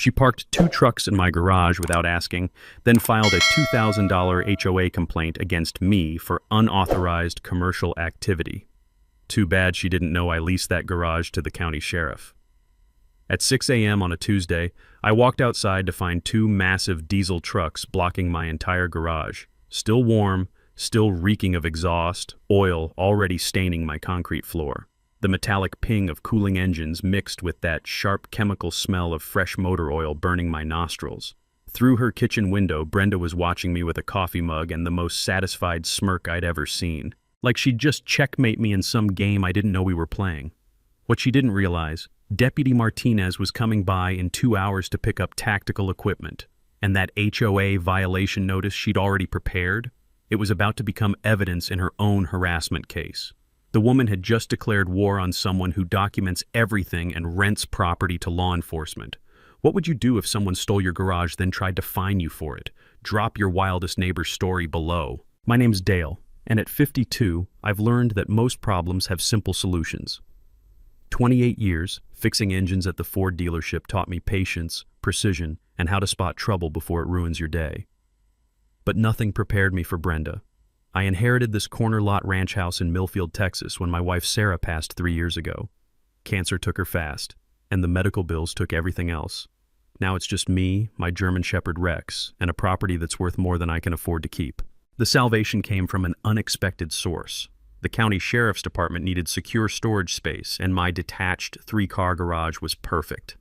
She parked 2 trucks in my garage without asking, then filed a $2,000 HOA complaint against me for unauthorized commercial activity. Too bad she didn't know I leased that garage to the county sheriff. At 6 a.m. on a Tuesday, I walked outside to find 2 massive diesel trucks blocking my entire garage. Still warm, still reeking of exhaust, oil already staining my concrete floor. The metallic ping of cooling engines mixed with that sharp chemical smell of fresh motor oil burning my nostrils. Through her kitchen window, Brenda was watching me with a coffee mug and the most satisfied smirk I'd ever seen. Like she'd just checkmate me in some game I didn't know we were playing. What she didn't realize, Deputy Martinez was coming by in 2 hours to pick up tactical equipment. And that HOA violation notice she'd already prepared, it was about to become evidence in her own harassment case. The woman had just declared war on someone who documents everything and rents property to law enforcement. What would you do if someone stole your garage then tried to fine you for it? Drop your wildest neighbor's story below. My name's Dale, and at 52, I've learned that most problems have simple solutions. 28 years, fixing engines at the Ford dealership taught me patience, precision, and how to spot trouble before it ruins your day. But nothing prepared me for Brenda. I inherited this corner lot ranch house in Millfield, Texas when my wife Sarah passed 3 years ago. Cancer took her fast, and the medical bills took everything else. Now it's just me, my German Shepherd Rex, and a property that's worth more than I can afford to keep. The salvation came from an unexpected source. The county sheriff's department needed secure storage space, and my detached 3-car garage was perfect.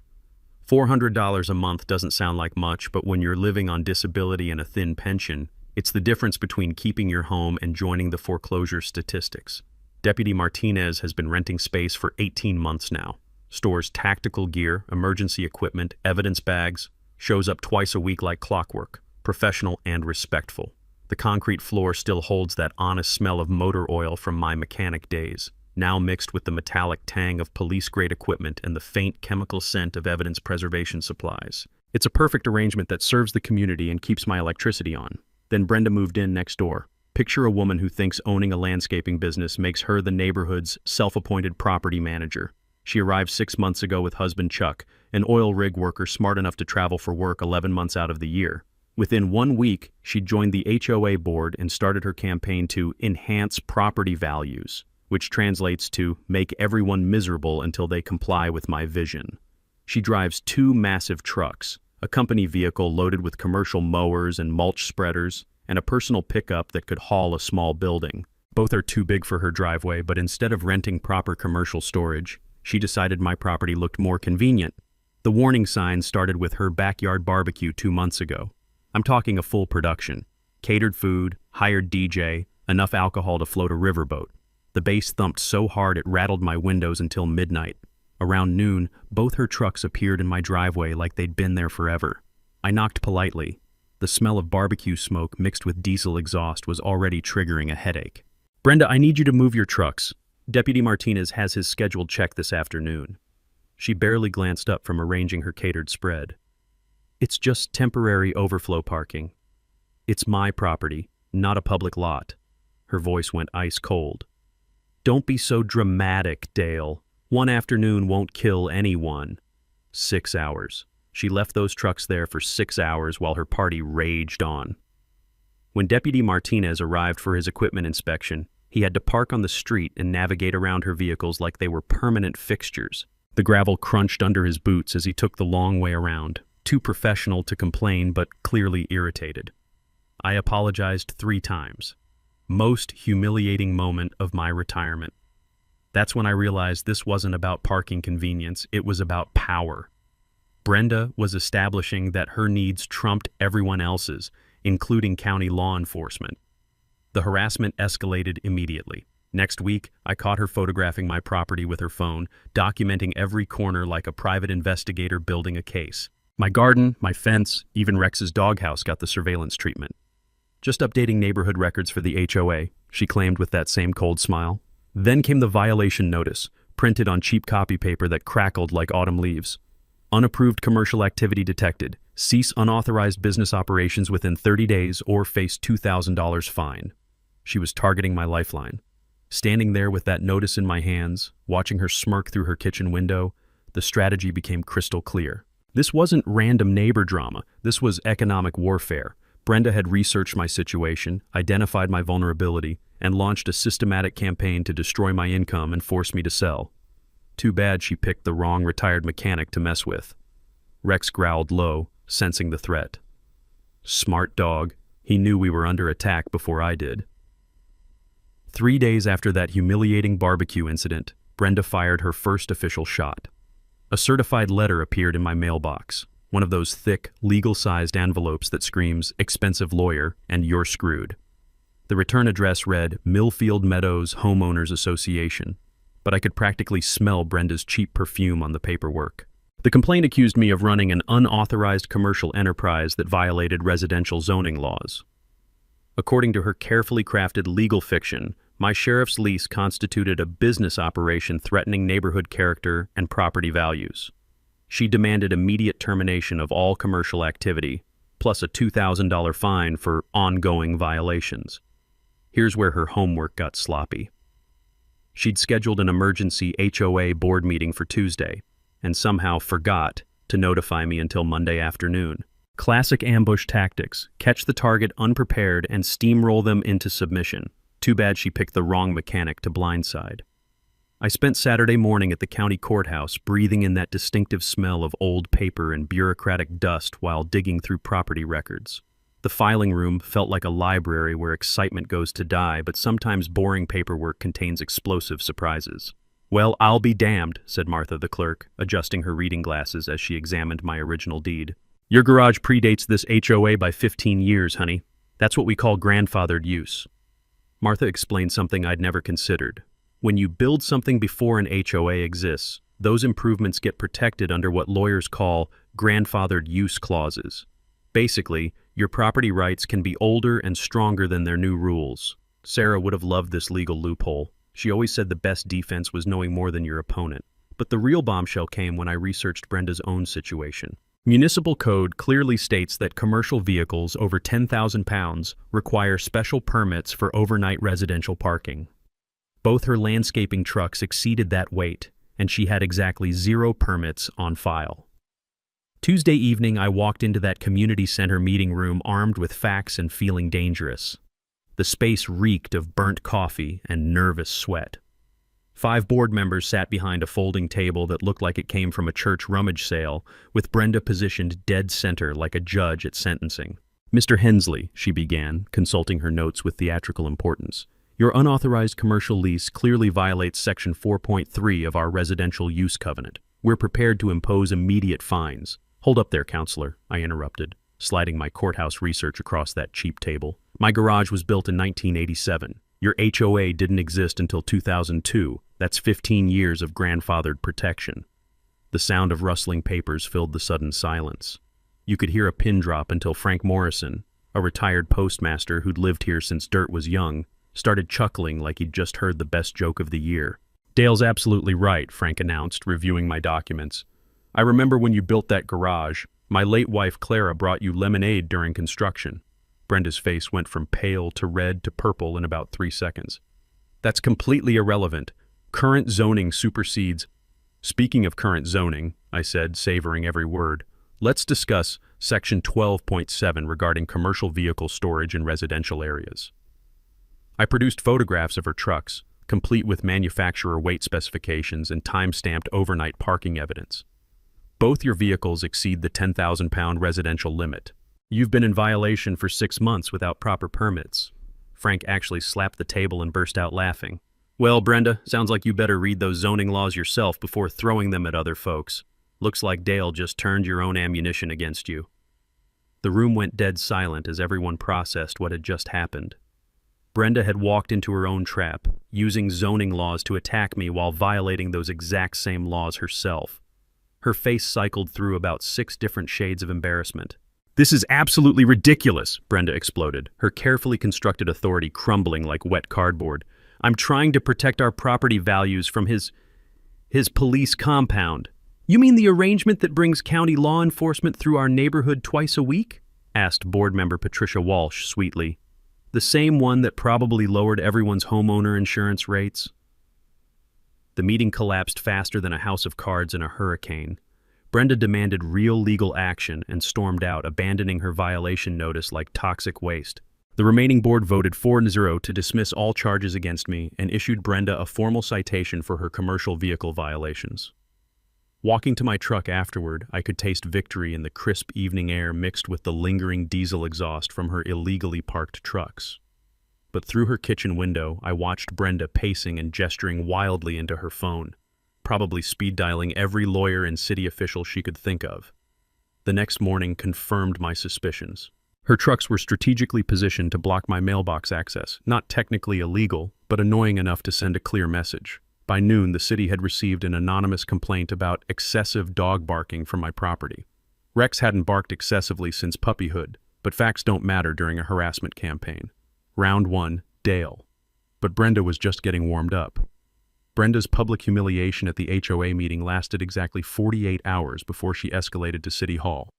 $400 a month doesn't sound like much, but when you're living on disability and a thin pension, it's the difference between keeping your home and joining the foreclosure statistics. Deputy Martinez has been renting space for 18 months now. Stores tactical gear, emergency equipment, evidence bags, shows up twice a week like clockwork, professional and respectful. The concrete floor still holds that honest smell of motor oil from my mechanic days, now mixed with the metallic tang of police-grade equipment and the faint chemical scent of evidence preservation supplies. It's a perfect arrangement that serves the community and keeps my electricity on. Then Brenda moved in next door. Picture a woman who thinks owning a landscaping business makes her the neighborhood's self-appointed property manager. She arrived 6 months ago with husband Chuck, an oil rig worker smart enough to travel for work 11 months out of the year. Within 1 week, she joined the HOA board and started her campaign to enhance property values, which translates to make everyone miserable until they comply with my vision. She drives 2 massive trucks, a company vehicle loaded with commercial mowers and mulch spreaders, and a personal pickup that could haul a small building. Both are too big for her driveway, but instead of renting proper commercial storage, she decided my property looked more convenient. The warning signs started with her backyard barbecue 2 months ago. I'm talking a full production. Catered food, hired DJ, enough alcohol to float a riverboat. The bass thumped so hard it rattled my windows until midnight. Around noon, both her trucks appeared in my driveway like they'd been there forever. I knocked politely. The smell of barbecue smoke mixed with diesel exhaust was already triggering a headache. Brenda, I need you to move your trucks. Deputy Martinez has his scheduled check this afternoon. She barely glanced up from arranging her catered spread. It's just temporary overflow parking. It's my property, not a public lot. Her voice went ice cold. Don't be so dramatic, Dale. 1 afternoon won't kill anyone. 6 hours. She left those trucks there for 6 hours while her party raged on. When Deputy Martinez arrived for his equipment inspection, he had to park on the street and navigate around her vehicles like they were permanent fixtures. The gravel crunched under his boots as he took the long way around, too professional to complain but clearly irritated. I apologized 3 times. Most humiliating moment of my retirement. That's when I realized this wasn't about parking convenience, it was about power. Brenda was establishing that her needs trumped everyone else's, including county law enforcement. The harassment escalated immediately. Next week, I caught her photographing my property with her phone, documenting every corner like a private investigator building a case. My garden, my fence, even Rex's doghouse got the surveillance treatment. Just updating neighborhood records for the HOA, she claimed with that same cold smile. Then came the violation notice, printed on cheap copy paper that crackled like autumn leaves. Unapproved commercial activity detected. Cease unauthorized business operations within 30 days or face $2,000 fine. She was targeting my lifeline. Standing there with that notice in my hands, watching her smirk through her kitchen window, the strategy became crystal clear. This wasn't random neighbor drama. This was economic warfare. Brenda had researched my situation, identified my vulnerability, and launched a systematic campaign to destroy my income and force me to sell. Too bad she picked the wrong retired mechanic to mess with. Rex growled low, sensing the threat. Smart dog. He knew we were under attack before I did. 3 days after that humiliating barbecue incident, Brenda fired her first official shot. A certified letter appeared in my mailbox, one of those thick, legal-sized envelopes that screams, "Expensive lawyer," and "You're screwed." The return address read, Millfield Meadows Homeowners Association, but I could practically smell Brenda's cheap perfume on the paperwork. The complaint accused me of running an unauthorized commercial enterprise that violated residential zoning laws. According to her carefully crafted legal fiction, my sheriff's lease constituted a business operation threatening neighborhood character and property values. She demanded immediate termination of all commercial activity, plus a $2,000 fine for ongoing violations. Here's where her homework got sloppy. She'd scheduled an emergency HOA board meeting for Tuesday, and somehow forgot to notify me until Monday afternoon. Classic ambush tactics: catch the target unprepared and steamroll them into submission. Too bad she picked the wrong mechanic to blindside. I spent Saturday morning at the county courthouse breathing in that distinctive smell of old paper and bureaucratic dust while digging through property records. The filing room felt like a library where excitement goes to die, but sometimes boring paperwork contains explosive surprises. "Well, I'll be damned," said Martha the clerk, adjusting her reading glasses as she examined my original deed. "Your garage predates this HOA by 15 years, honey. That's what we call grandfathered use." Martha explained something I'd never considered. When you build something before an HOA exists, those improvements get protected under what lawyers call grandfathered use clauses. Basically, your property rights can be older and stronger than their new rules. Sarah would have loved this legal loophole. She always said the best defense was knowing more than your opponent. But the real bombshell came when I researched Brenda's own situation. Municipal code clearly states that commercial vehicles over 10,000 pounds require special permits for overnight residential parking. Both her landscaping trucks exceeded that weight, and she had exactly 0 permits on file. Tuesday evening, I walked into that community center meeting room armed with facts and feeling dangerous. The space reeked of burnt coffee and nervous sweat. 5 board members sat behind a folding table that looked like it came from a church rummage sale, with Brenda positioned dead center like a judge at sentencing. "Mr. Hensley," she began, consulting her notes with theatrical importance, "your unauthorized commercial lease clearly violates Section 4.3 of our residential use covenant. We're prepared to impose immediate fines." "Hold up there, counselor," I interrupted, sliding my courthouse research across that cheap table. "My garage was built in 1987. Your HOA didn't exist until 2002. That's 15 years of grandfathered protection." The sound of rustling papers filled the sudden silence. You could hear a pin drop until Frank Morrison, a retired postmaster who'd lived here since dirt was young, started chuckling like he'd just heard the best joke of the year. "Dale's absolutely right," Frank announced, reviewing my documents. "I remember when you built that garage. My late wife Clara brought you lemonade during construction." Brenda's face went from pale to red to purple in about 3 seconds. "That's completely irrelevant. Current zoning supersedes—" "Speaking of current zoning," I said, savoring every word, "let's discuss Section 12.7 regarding commercial vehicle storage in residential areas." I produced photographs of her trucks, complete with manufacturer weight specifications and time-stamped overnight parking evidence. "Both your vehicles exceed the 10,000-pound residential limit. You've been in violation for 6 months without proper permits." Frank actually slapped the table and burst out laughing. "Well, Brenda, sounds like you better read those zoning laws yourself before throwing them at other folks. Looks like Dale just turned your own ammunition against you." The room went dead silent as everyone processed what had just happened. Brenda had walked into her own trap, using zoning laws to attack me while violating those exact same laws herself. Her face cycled through about 6 different shades of embarrassment. "This is absolutely ridiculous," Brenda exploded, her carefully constructed authority crumbling like wet cardboard. "I'm trying to protect our property values from his police compound." "You mean the arrangement that brings county law enforcement through our neighborhood twice a week?" asked board member Patricia Walsh sweetly. "The same one that probably lowered everyone's homeowner insurance rates?" The meeting collapsed faster than a house of cards in a hurricane. Brenda demanded real legal action and stormed out, abandoning her violation notice like toxic waste. The remaining board voted 4-0 to dismiss all charges against me and issued Brenda a formal citation for her commercial vehicle violations. Walking to my truck afterward, I could taste victory in the crisp evening air mixed with the lingering diesel exhaust from her illegally parked trucks. But through her kitchen window, I watched Brenda pacing and gesturing wildly into her phone, probably speed dialing every lawyer and city official she could think of. The next morning confirmed my suspicions. Her trucks were strategically positioned to block my mailbox access, not technically illegal, but annoying enough to send a clear message. By noon, the city had received an anonymous complaint about excessive dog barking from my property. Rex hadn't barked excessively since puppyhood, but facts don't matter during a harassment campaign. Round 1, Dale. But Brenda was just getting warmed up. Brenda's public humiliation at the HOA meeting lasted exactly 48 hours before she escalated to City Hall.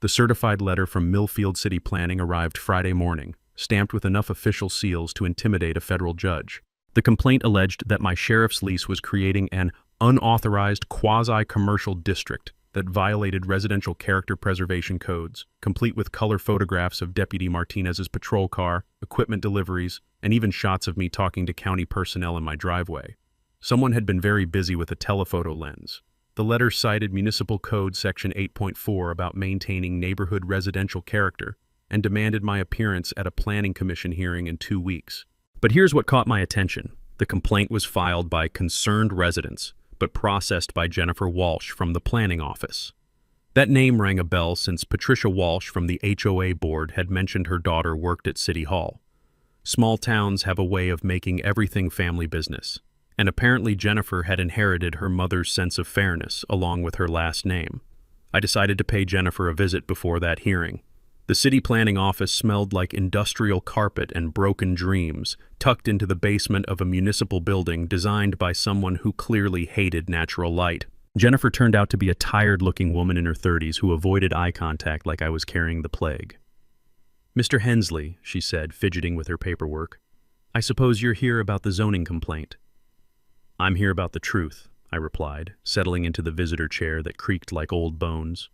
The certified letter from Millfield City Planning arrived Friday morning, stamped with enough official seals to intimidate a federal judge. The complaint alleged that my sheriff's lease was creating an unauthorized quasi-commercial district that violated residential character preservation codes, complete with color photographs of Deputy Martinez's patrol car, equipment deliveries, and even shots of me talking to county personnel in my driveway. Someone had been very busy with a telephoto lens. The letter cited Municipal Code Section 8.4 about maintaining neighborhood residential character and demanded my appearance at a planning commission hearing in 2 weeks. But here's what caught my attention. The complaint was filed by concerned residents, but processed by Jennifer Walsh from the planning office. That name rang a bell since Patricia Walsh from the HOA board had mentioned her daughter worked at City Hall. Small towns have a way of making everything family business, and apparently Jennifer had inherited her mother's sense of fairness along with her last name. I decided to pay Jennifer a visit before that hearing. The city planning office smelled like industrial carpet and broken dreams, tucked into the basement of a municipal building designed by someone who clearly hated natural light. Jennifer turned out to be a tired-looking woman in her 30s who avoided eye contact like I was carrying the plague. "Mr. Hensley," she said, fidgeting with her paperwork, "I suppose you're here about the zoning complaint." "I'm here about the truth," I replied, settling into the visitor chair that creaked like old bones.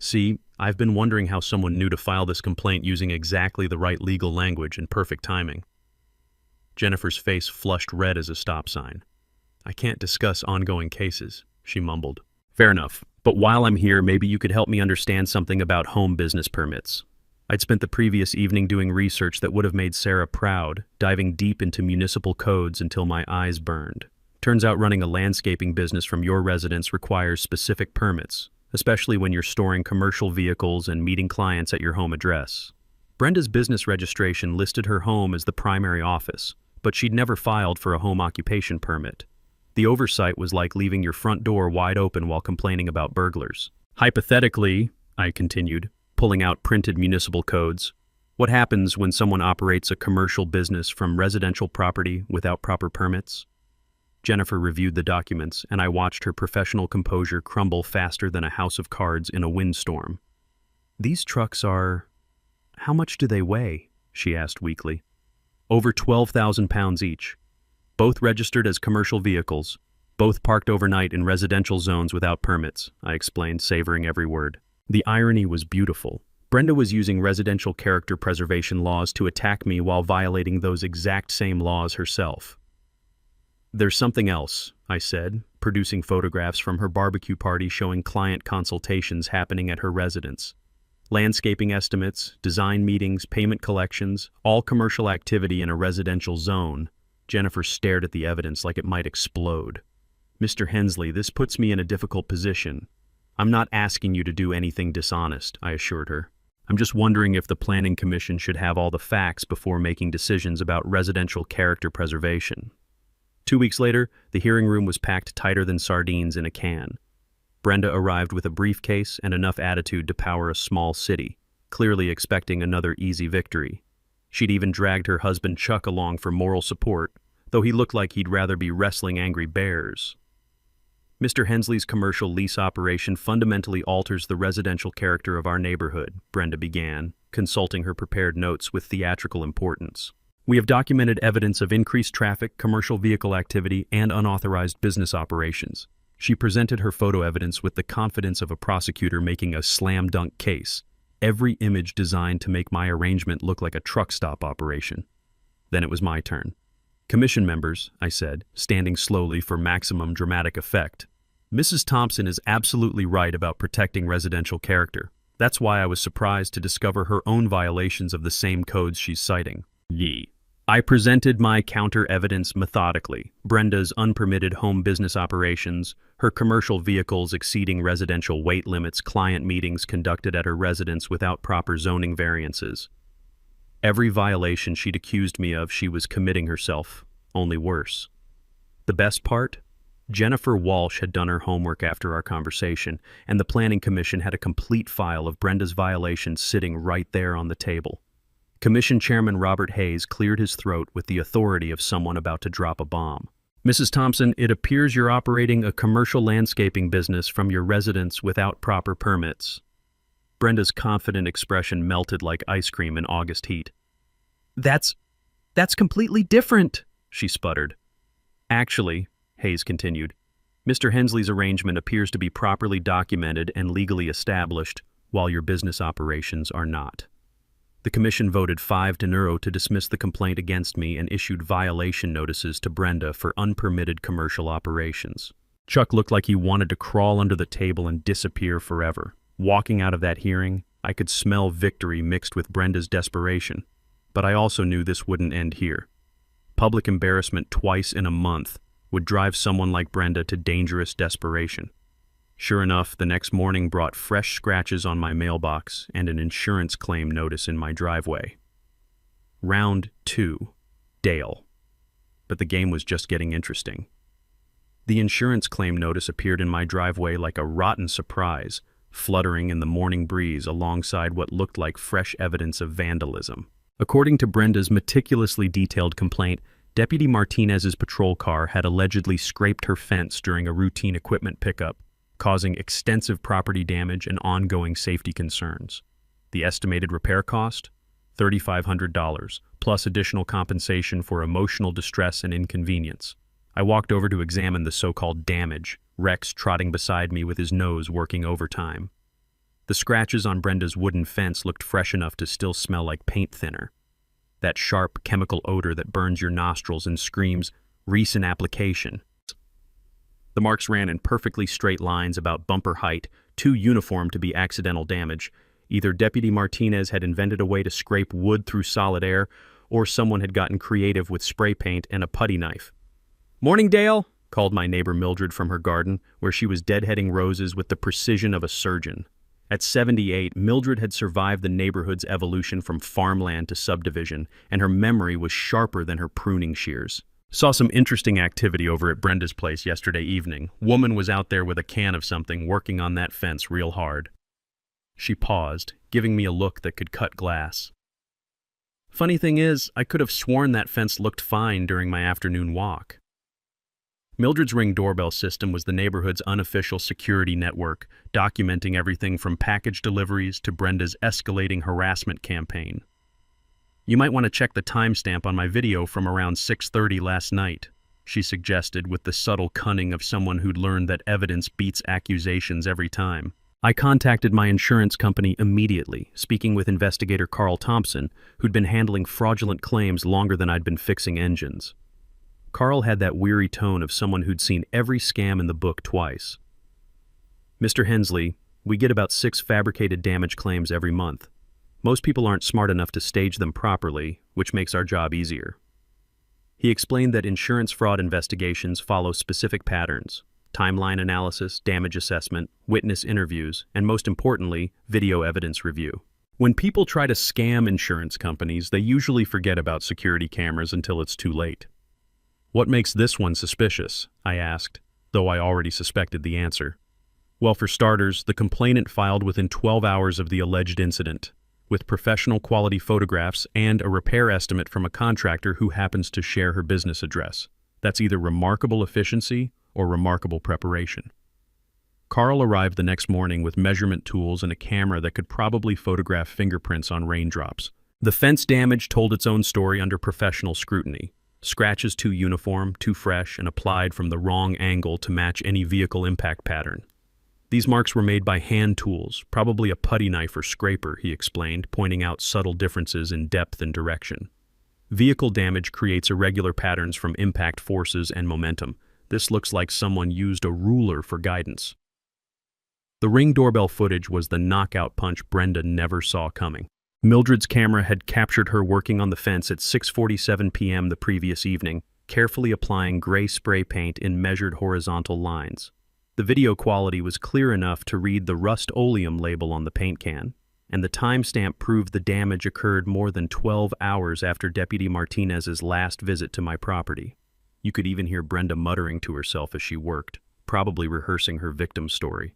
"See, I've been wondering how someone knew to file this complaint using exactly the right legal language and perfect timing." Jennifer's face flushed red as a stop sign. "I can't discuss ongoing cases," she mumbled. "Fair enough, but while I'm here, maybe you could help me understand something about home business permits." I'd spent the previous evening doing research that would have made Sarah proud, diving deep into municipal codes until my eyes burned. Turns out running a landscaping business from your residence requires specific permits, especially when you're storing commercial vehicles and meeting clients at your home address. Brenda's business registration listed her home as the primary office, but she'd never filed for a home occupation permit. The oversight was like leaving your front door wide open while complaining about burglars. "Hypothetically," I continued, pulling out printed municipal codes, "what happens when someone operates a commercial business from residential property without proper permits?" Jennifer reviewed the documents, and I watched her professional composure crumble faster than a house of cards in a windstorm. "These trucks are... how much do they weigh?" she asked weakly. "Over 12,000 pounds each. Both registered as commercial vehicles, both parked overnight in residential zones without permits," I explained, savoring every word. The irony was beautiful. Brenda was using residential character preservation laws to attack me while violating those exact same laws herself. "There's something else," I said, producing photographs from her barbecue party showing client consultations happening at her residence. Landscaping estimates, design meetings, payment collections, all commercial activity in a residential zone. Jennifer stared at the evidence like it might explode. "Mr. Hensley, this puts me in a difficult position. I'm not asking you to do anything dishonest," I assured her. "I'm just wondering if the Planning Commission should have all the facts before making decisions about residential character preservation." 2 weeks later, the hearing room was packed tighter than sardines in a can. Brenda arrived with a briefcase and enough attitude to power a small city, clearly expecting another easy victory. She'd even dragged her husband Chuck along for moral support, though he looked like he'd rather be wrestling angry bears. "Mr. Hensley's commercial lease operation fundamentally alters the residential character of our neighborhood," Brenda began, consulting her prepared notes with theatrical importance. "We have documented evidence of increased traffic, commercial vehicle activity, and unauthorized business operations. She presented her photo evidence with the confidence of a prosecutor making a slam-dunk case, every image designed to make my arrangement look like a truck stop operation. Then it was my turn. "Commission members," I said, standing slowly for maximum dramatic effect. "Mrs. Thompson is absolutely right about protecting residential character. That's why I was surprised to discover her own violations of the same codes she's citing." I presented my counter-evidence methodically: Brenda's unpermitted home business operations, her commercial vehicles exceeding residential weight limits, client meetings conducted at her residence without proper zoning variances. Every violation she'd accused me of, she was committing herself, only worse. The best part? Jennifer Walsh had done her homework after our conversation, and the Planning Commission had a complete file of Brenda's violations sitting right there on the table. Commission Chairman Robert Hayes cleared his throat with the authority of someone about to drop a bomb. "Mrs. Thompson, it appears you're operating a commercial landscaping business from your residence without proper permits." Brenda's confident expression melted like ice cream in August heat. That's completely different," she sputtered. "Actually," Hayes continued, "Mr. Hensley's arrangement appears to be properly documented and legally established, while your business operations are not." The commission voted 5-0 to dismiss the complaint against me and issued violation notices to Brenda for unpermitted commercial operations. Chuck looked like he wanted to crawl under the table and disappear forever. Walking out of that hearing, I could smell victory mixed with Brenda's desperation. But I also knew this wouldn't end here. Public embarrassment twice in a month would drive someone like Brenda to dangerous desperation. Sure enough, the next morning brought fresh scratches on my mailbox and an insurance claim notice in my driveway. Round 2. Dale. But the game was just getting interesting. The insurance claim notice appeared in my driveway like a rotten surprise, fluttering in the morning breeze alongside what looked like fresh evidence of vandalism. According to Brenda's meticulously detailed complaint, Deputy Martinez's patrol car had allegedly scraped her fence during a routine equipment pickup, causing extensive property damage and ongoing safety concerns. The estimated repair cost? $3,500, plus additional compensation for emotional distress and inconvenience. I walked over to examine the so-called damage, Rex trotting beside me with his nose working overtime. The scratches on Brenda's wooden fence looked fresh enough to still smell like paint thinner. That sharp chemical odor that burns your nostrils and screams, "recent application." The marks ran in perfectly straight lines about bumper height, too uniform to be accidental damage. Either Deputy Martinez had invented a way to scrape wood through solid air, or someone had gotten creative with spray paint and a putty knife. "Morning, Dale," called my neighbor Mildred from her garden, where she was deadheading roses with the precision of a surgeon. At 78, Mildred had survived the neighborhood's evolution from farmland to subdivision, and her memory was sharper than her pruning shears. "Saw some interesting activity over at Brenda's place yesterday evening. Woman was out there with a can of something, working on that fence real hard." She paused, giving me a look that could cut glass. "Funny thing is, I could have sworn that fence looked fine during my afternoon walk." Mildred's Ring doorbell system was the neighborhood's unofficial security network, documenting everything from package deliveries to Brenda's escalating harassment campaign. "You might want to check the timestamp on my video from around 6:30 last night," she suggested with the subtle cunning of someone who'd learned that evidence beats accusations every time. I contacted my insurance company immediately, speaking with investigator Carl Thompson, who'd been handling fraudulent claims longer than I'd been fixing engines. Carl had that weary tone of someone who'd seen every scam in the book twice. "Mr. Hensley, we get about 6 fabricated damage claims every month. Most people aren't smart enough to stage them properly, which makes our job easier." He explained that insurance fraud investigations follow specific patterns: timeline analysis, damage assessment, witness interviews, and most importantly, video evidence review. When people try to scam insurance companies, they usually forget about security cameras until it's too late. "What makes this one suspicious?" I asked, though I already suspected the answer. "Well, for starters, the complainant filed within 12 hours of the alleged incident, with professional quality photographs and a repair estimate from a contractor who happens to share her business address. That's either remarkable efficiency or remarkable preparation." Carl arrived the next morning with measurement tools and a camera that could probably photograph fingerprints on raindrops. The fence damage told its own story under professional scrutiny. Scratches too uniform, too fresh, and applied from the wrong angle to match any vehicle impact pattern. These marks were made by hand tools, probably a putty knife or scraper, he explained, pointing out subtle differences in depth and direction. Vehicle damage creates irregular patterns from impact forces and momentum. This looks like someone used a ruler for guidance. The Ring doorbell footage was the knockout punch Brenda never saw coming. Mildred's camera had captured her working on the fence at 6:47 p.m. the previous evening, carefully applying gray spray paint in measured horizontal lines. The video quality was clear enough to read the Rust-Oleum label on the paint can, and the timestamp proved the damage occurred more than 12 hours after Deputy Martinez's last visit to my property. You could even hear Brenda muttering to herself as she worked, probably rehearsing her victim's story.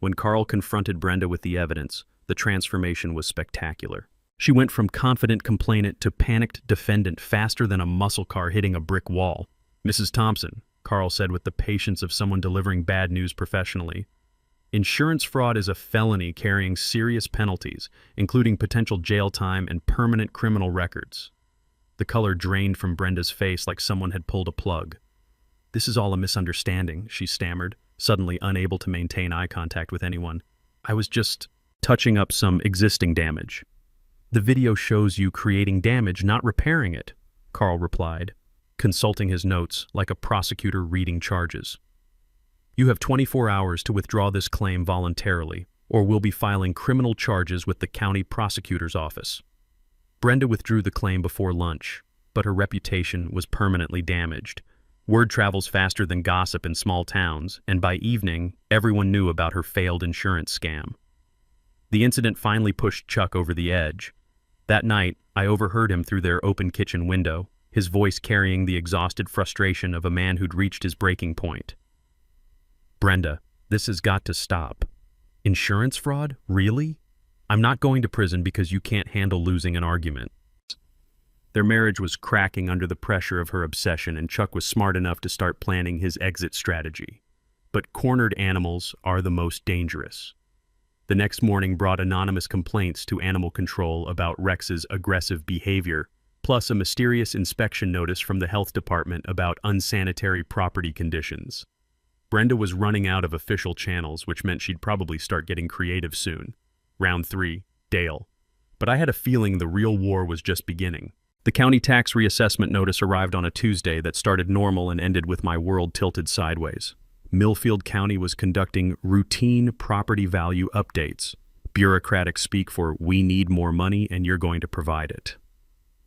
When Carl confronted Brenda with the evidence, the transformation was spectacular. She went from confident complainant to panicked defendant faster than a muscle car hitting a brick wall. "Mrs. Thompson," Carl said with the patience of someone delivering bad news professionally, "insurance fraud is a felony carrying serious penalties, including potential jail time and permanent criminal records." The color drained from Brenda's face like someone had pulled a plug. "This is all a misunderstanding," she stammered, suddenly unable to maintain eye contact with anyone. "I was just touching up some existing damage." "The video shows you creating damage, not repairing it," Carl replied, consulting his notes like a prosecutor reading charges. "You have 24 hours to withdraw this claim voluntarily, or we'll be filing criminal charges with the county prosecutor's office." Brenda withdrew the claim before lunch, but her reputation was permanently damaged. Word travels faster than gossip in small towns, and by evening, everyone knew about her failed insurance scam. The incident finally pushed Chuck over the edge. That night, I overheard him through their open kitchen window, his voice carrying the exhausted frustration of a man who'd reached his breaking point. "Brenda, this has got to stop. Insurance fraud? Really? I'm not going to prison because you can't handle losing an argument." Their marriage was cracking under the pressure of her obsession, and Chuck was smart enough to start planning his exit strategy. But cornered animals are the most dangerous. The next morning brought anonymous complaints to animal control about Rex's aggressive behavior, plus a mysterious inspection notice from the health department about unsanitary property conditions. Brenda was running out of official channels, which meant she'd probably start getting creative soon. Round 3, Dale. But I had a feeling the real war was just beginning. The county tax reassessment notice arrived on a Tuesday that started normal and ended with my world tilted sideways. Millfield County was conducting routine property value updates. Bureaucratic speak for "we need more money and you're going to provide it."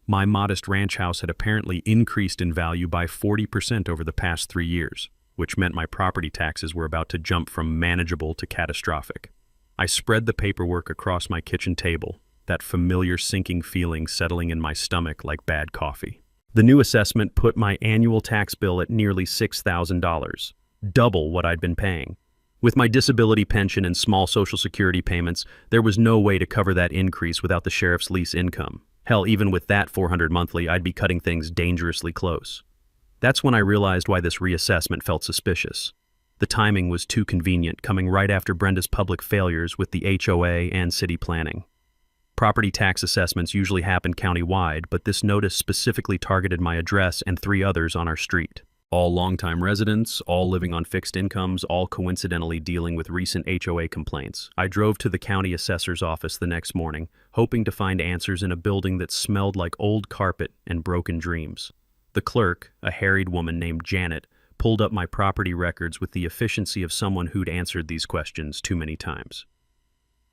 My modest ranch house had apparently increased in value by 40% over the past 3 years, which meant my property taxes were about to jump from manageable to catastrophic. I spread the paperwork across my kitchen table, that familiar sinking feeling settling in my stomach like bad coffee. The new assessment put my annual tax bill at nearly $6,000. Double what I'd been paying. With my disability pension and small Social Security payments, there was no way to cover that increase without the sheriff's lease income. Hell, even with that $400 monthly, I'd be cutting things dangerously close. That's when I realized why this reassessment felt suspicious. The timing was too convenient, coming right after Brenda's public failures with the HOA and city planning. Property tax assessments usually happen countywide, but this notice specifically targeted my address and 3 others on our street. All longtime residents, all living on fixed incomes, all coincidentally dealing with recent HOA complaints. I drove to the county assessor's office the next morning, hoping to find answers in a building that smelled like old carpet and broken dreams. The clerk, a harried woman named Janet, pulled up my property records with the efficiency of someone who'd answered these questions too many times.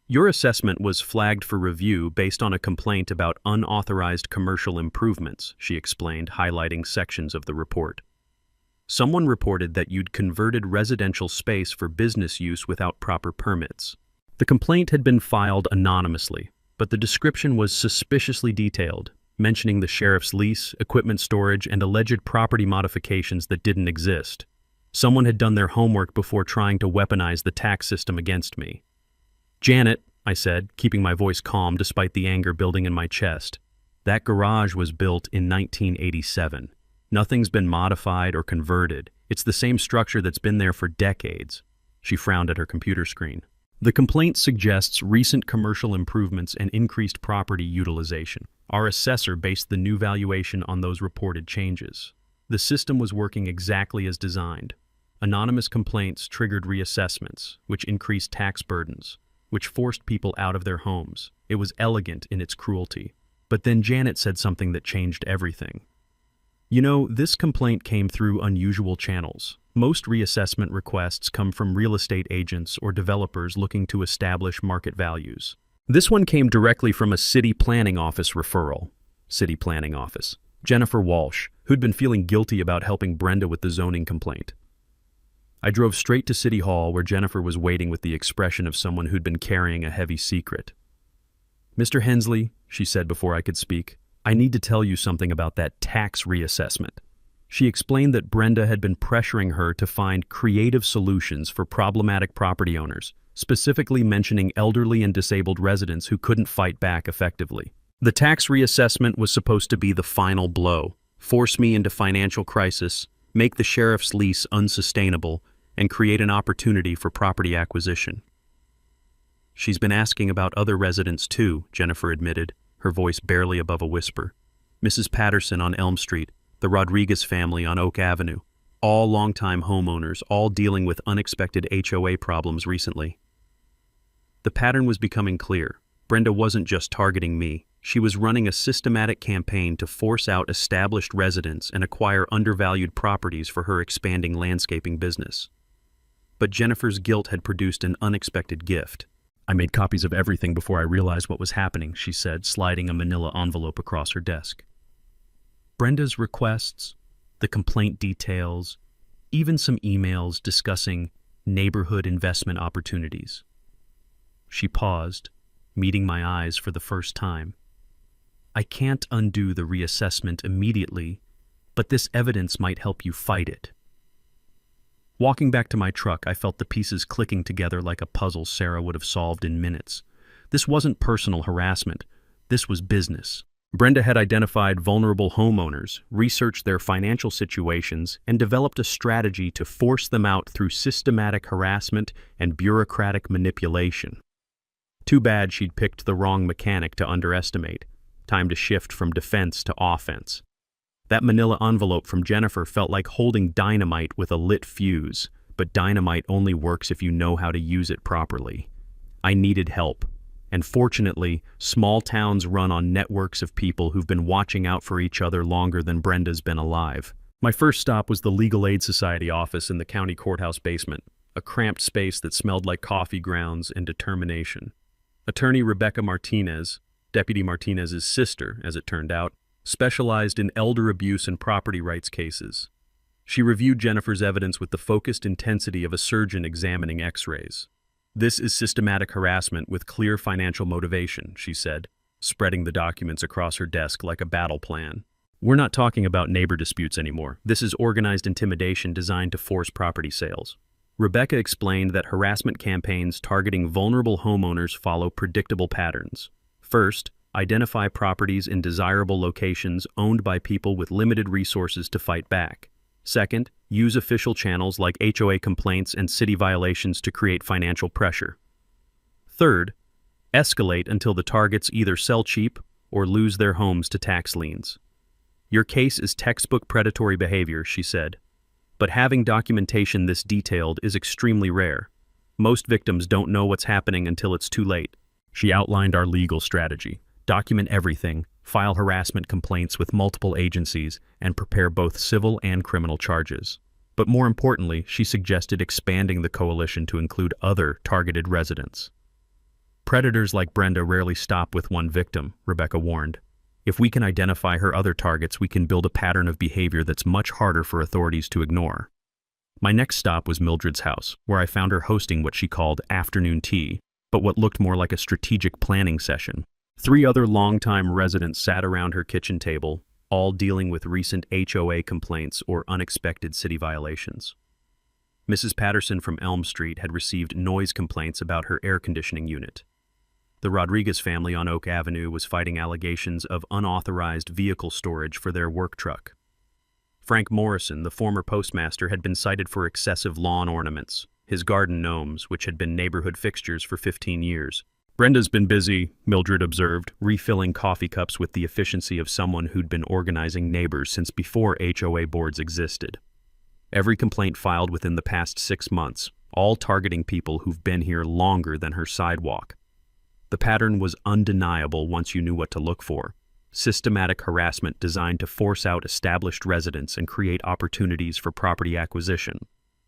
"Your assessment was flagged for review based on a complaint about unauthorized commercial improvements," she explained, highlighting sections of the report. "Someone reported that you'd converted residential space for business use without proper permits." The complaint had been filed anonymously, but the description was suspiciously detailed, mentioning the sheriff's lease, equipment storage, and alleged property modifications that didn't exist. Someone had done their homework before trying to weaponize the tax system against me. "Janet," I said, keeping my voice calm despite the anger building in my chest, "that garage was built in 1987. Nothing's been modified or converted. It's the same structure that's been there for decades." She frowned at her computer screen. "The complaint suggests recent commercial improvements and increased property utilization. Our assessor based the new valuation on those reported changes. The system was working exactly as designed. Anonymous complaints triggered reassessments, which increased tax burdens, which forced people out of their homes. It was elegant in its cruelty. But then Janet said something that changed everything. You know, this complaint came through unusual channels. Most reassessment requests come from real estate agents or developers looking to establish market values. This one came directly from a city planning office referral. City planning office. Jennifer Walsh, who'd been feeling guilty about helping Brenda with the zoning complaint. I drove straight to City Hall where Jennifer was waiting with the expression of someone who'd been carrying a heavy secret. "Mr. Hensley," she said before I could speak, "I need to tell you something about that tax reassessment." She explained that Brenda had been pressuring her to find creative solutions for problematic property owners, specifically mentioning elderly and disabled residents who couldn't fight back effectively. The tax reassessment was supposed to be the final blow, force me into financial crisis, make the sheriff's lease unsustainable, and create an opportunity for property acquisition. "She's been asking about other residents too," Jennifer admitted, her voice barely above a whisper. "Mrs. Patterson on Elm Street, the Rodriguez family on Oak Avenue, all longtime homeowners, all dealing with unexpected HOA problems recently." The pattern was becoming clear. Brenda wasn't just targeting me. She was running a systematic campaign to force out established residents and acquire undervalued properties for her expanding landscaping business. But Jennifer's guilt had produced an unexpected gift. "I made copies of everything before I realized what was happening," she said, sliding a manila envelope across her desk. Brenda's requests, the complaint details, even some emails discussing neighborhood investment opportunities. She paused, meeting my eyes for the first time. "I can't undo the reassessment immediately, but this evidence might help you fight it." Walking back to my truck, I felt the pieces clicking together like a puzzle Sarah would have solved in minutes. This wasn't personal harassment. This was business. Brenda had identified vulnerable homeowners, researched their financial situations, and developed a strategy to force them out through systematic harassment and bureaucratic manipulation. Too bad she'd picked the wrong mechanic to underestimate. Time to shift from defense to offense. That manila envelope from Jennifer felt like holding dynamite with a lit fuse, but dynamite only works if you know how to use it properly. I needed help, and fortunately, small towns run on networks of people who've been watching out for each other longer than Brenda's been alive. My first stop was the Legal Aid Society office in the county courthouse basement, a cramped space that smelled like coffee grounds and determination. Attorney Rebecca Martinez, Deputy Martinez's sister, as it turned out, specialized in elder abuse and property rights cases. She reviewed Jennifer's evidence with the focused intensity of a surgeon examining x-rays. "This is systematic harassment with clear financial motivation," she said, spreading the documents across her desk like a battle plan. "We're not talking about neighbor disputes anymore. This is organized intimidation designed to force property sales." Rebecca explained that harassment campaigns targeting vulnerable homeowners follow predictable patterns. First, identify properties in desirable locations owned by people with limited resources to fight back. Second, use official channels like HOA complaints and city violations to create financial pressure. Third, escalate until the targets either sell cheap or lose their homes to tax liens. "Your case is textbook predatory behavior," she said. "But having documentation this detailed is extremely rare. Most victims don't know what's happening until it's too late." She outlined our legal strategy. Document everything, file harassment complaints with multiple agencies, and prepare both civil and criminal charges. But more importantly, she suggested expanding the coalition to include other targeted residents. "Predators like Brenda rarely stop with one victim," Rebecca warned. "If we can identify her other targets, we can build a pattern of behavior that's much harder for authorities to ignore." My next stop was Mildred's house, where I found her hosting what she called afternoon tea, but what looked more like a strategic planning session. 3 other longtime residents sat around her kitchen table, all dealing with recent HOA complaints or unexpected city violations. Mrs. Patterson from Elm Street had received noise complaints about her air conditioning unit. The Rodriguez family on Oak Avenue was fighting allegations of unauthorized vehicle storage for their work truck. Frank Morrison, the former postmaster, had been cited for excessive lawn ornaments, his garden gnomes, which had been neighborhood fixtures for 15 years. Brenda's been busy, Mildred observed, refilling coffee cups with the efficiency of someone who'd been organizing neighbors since before HOA boards existed. Every complaint filed within the past 6 months, all targeting people who've been here longer than her sidewalk. The pattern was undeniable once you knew what to look for. Systematic harassment designed to force out established residents and create opportunities for property acquisition.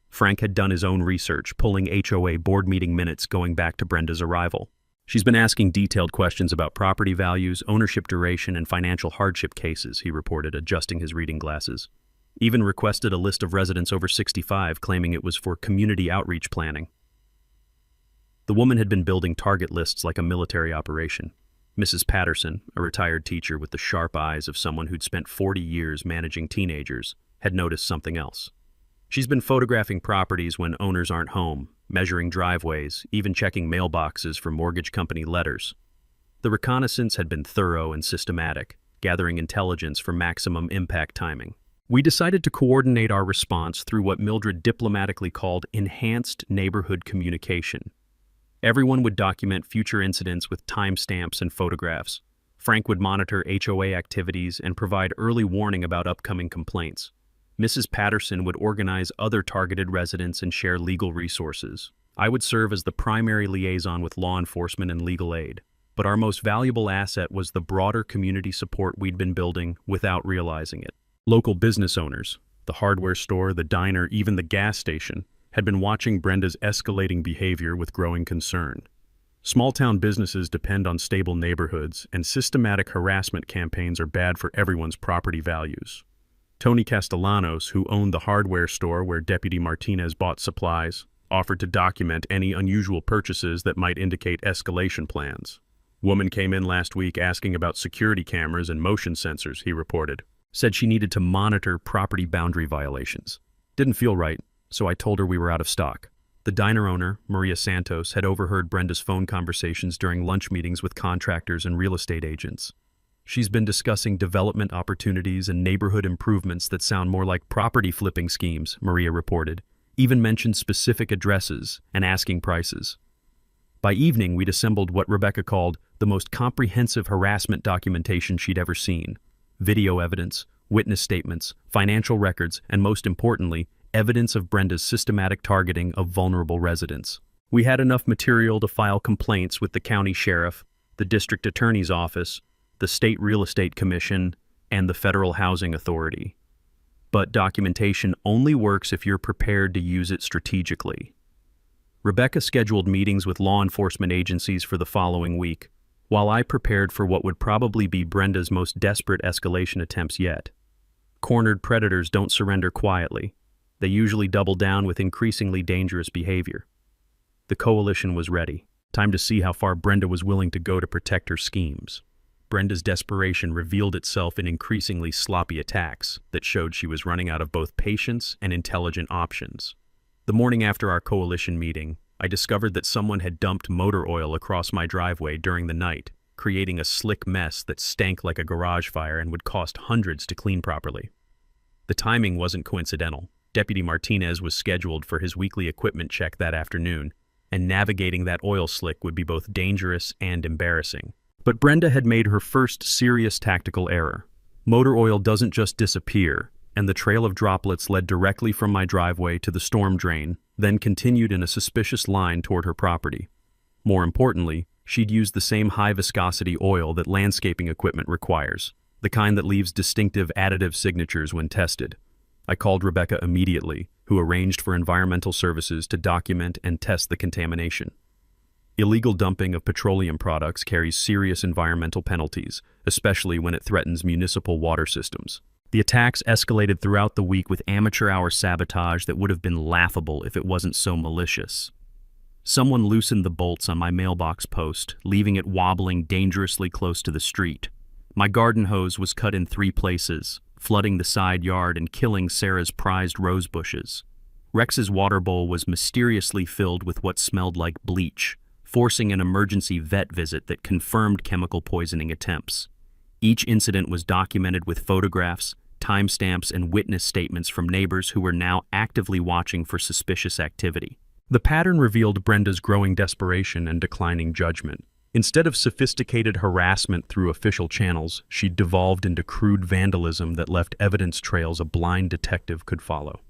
Frank had done his own research, pulling HOA board meeting minutes going back to Brenda's arrival. She's been asking detailed questions about property values, ownership duration, and financial hardship cases, he reported, adjusting his reading glasses. Even requested a list of residents over 65, claiming it was for community outreach planning. The woman had been building target lists like a military operation. Mrs. Patterson, a retired teacher with the sharp eyes of someone who'd spent 40 years managing teenagers, had noticed something else. She's been photographing properties when owners aren't home, measuring driveways, even checking mailboxes for mortgage company letters. The reconnaissance had been thorough and systematic, gathering intelligence for maximum impact timing. We decided to coordinate our response through what Mildred diplomatically called enhanced neighborhood communication. Everyone would document future incidents with timestamps and photographs. Frank would monitor HOA activities and provide early warning about upcoming complaints. Mrs. Patterson would organize other targeted residents and share legal resources. I would serve as the primary liaison with law enforcement and legal aid. But our most valuable asset was the broader community support we'd been building without realizing it. Local business owners, the hardware store, the diner, even the gas station, had been watching Brenda's escalating behavior with growing concern. Small-town businesses depend on stable neighborhoods, and systematic harassment campaigns are bad for everyone's property values. Tony Castellanos, who owned the hardware store where Deputy Martinez bought supplies, offered to document any unusual purchases that might indicate escalation plans. Woman came in last week asking about security cameras and motion sensors, he reported. Said she needed to monitor property boundary violations. Didn't feel right, so I told her we were out of stock. The diner owner, Maria Santos, had overheard Brenda's phone conversations during lunch meetings with contractors and real estate agents. She's been discussing development opportunities and neighborhood improvements that sound more like property flipping schemes, Maria reported, even mentioned specific addresses and asking prices. By evening, we'd assembled what Rebecca called the most comprehensive harassment documentation she'd ever seen. Video evidence, witness statements, financial records, and most importantly, evidence of Brenda's systematic targeting of vulnerable residents. We had enough material to file complaints with the county sheriff, the district attorney's office, the State Real Estate Commission, and the Federal Housing Authority. But documentation only works if you're prepared to use it strategically. Rebecca scheduled meetings with law enforcement agencies for the following week, while I prepared for what would probably be Brenda's most desperate escalation attempts yet. Cornered predators don't surrender quietly. They usually double down with increasingly dangerous behavior. The coalition was ready. Time to see how far Brenda was willing to go to protect her schemes. Brenda's desperation revealed itself in increasingly sloppy attacks that showed she was running out of both patience and intelligent options. The morning after our coalition meeting, I discovered that someone had dumped motor oil across my driveway during the night, creating a slick mess that stank like a garage fire and would cost hundreds to clean properly. The timing wasn't coincidental. Deputy Martinez was scheduled for his weekly equipment check that afternoon, and navigating that oil slick would be both dangerous and embarrassing. But Brenda had made her first serious tactical error. Motor oil doesn't just disappear, and the trail of droplets led directly from my driveway to the storm drain, then continued in a suspicious line toward her property. More importantly, she'd used the same high-viscosity oil that landscaping equipment requires, the kind that leaves distinctive additive signatures when tested. I called Rebecca immediately, who arranged for environmental services to document and test the contamination. Illegal dumping of petroleum products carries serious environmental penalties, especially when it threatens municipal water systems. The attacks escalated throughout the week with amateur hour sabotage that would have been laughable if it wasn't so malicious. Someone loosened the bolts on my mailbox post, leaving it wobbling dangerously close to the street. My garden hose was cut in 3 places, flooding the side yard and killing Sarah's prized rose bushes. Rex's water bowl was mysteriously filled with what smelled like bleach, forcing an emergency vet visit that confirmed chemical poisoning attempts. Each incident was documented with photographs, timestamps, and witness statements from neighbors who were now actively watching for suspicious activity. The pattern revealed Brenda's growing desperation and declining judgment. Instead of sophisticated harassment through official channels, she devolved into crude vandalism that left evidence trails a blind detective could follow.